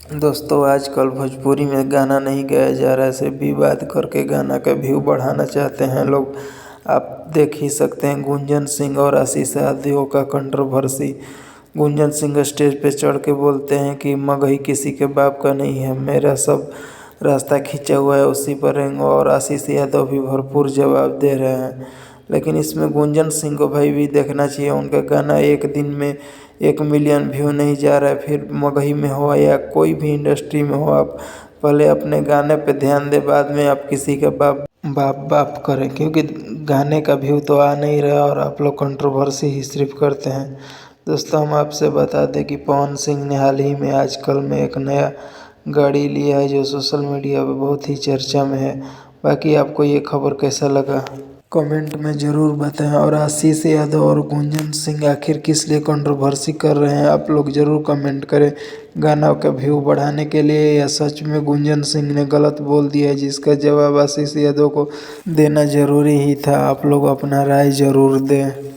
दोस्तों आजकल भोजपुरी में गाना नहीं गाया जा रहा है, सिर्फ विवाद करके गाना का व्यू बढ़ाना चाहते हैं लोग। आप देख ही सकते हैं गुंजन सिंह और आशीष आदियों का कंट्रोवर्सी। गुंजन सिंह स्टेज पे चढ़ के बोलते हैं कि मगही किसी के बाप का नहीं है, मेरा सब रास्ता खींचा हुआ है उसी पर रहेंगे। और आशीष यादव भी भरपूर जवाब दे रहे हैं। लेकिन इसमें गुंजन सिंह को भाई भी देखना चाहिए, उनका गाना एक दिन में 1 मिलियन व्यू नहीं जा रहा है। फिर मगही में हो या कोई भी इंडस्ट्री में हो, आप पहले अपने गाने पे ध्यान दें, बाद में आप किसी का बाप बाप बाप करें, क्योंकि गाने का व्यू तो आ नहीं रहा और आप लोग कंट्रोवर्सी ही सिर्फ करते हैं। दोस्तों हम आपसे बता दें कि पवन सिंह ने हाल ही में आजकल में एक नया गाड़ी लिया है जो सोशल मीडिया पे बहुत ही चर्चा में है। बाकी आपको ये खबर कैसा लगा कमेंट में ज़रूर बताएं। और आशीष यादव और गुंजन सिंह आखिर किस लिए कंट्रोवर्सी कर रहे हैं, आप लोग ज़रूर कमेंट करें। गाना का व्यू बढ़ाने के लिए या सच में गुंजन सिंह ने गलत बोल दिया है, जिसका जवाब आशीष यादव को देना ज़रूरी ही था। आप लोग अपना राय ज़रूर दें।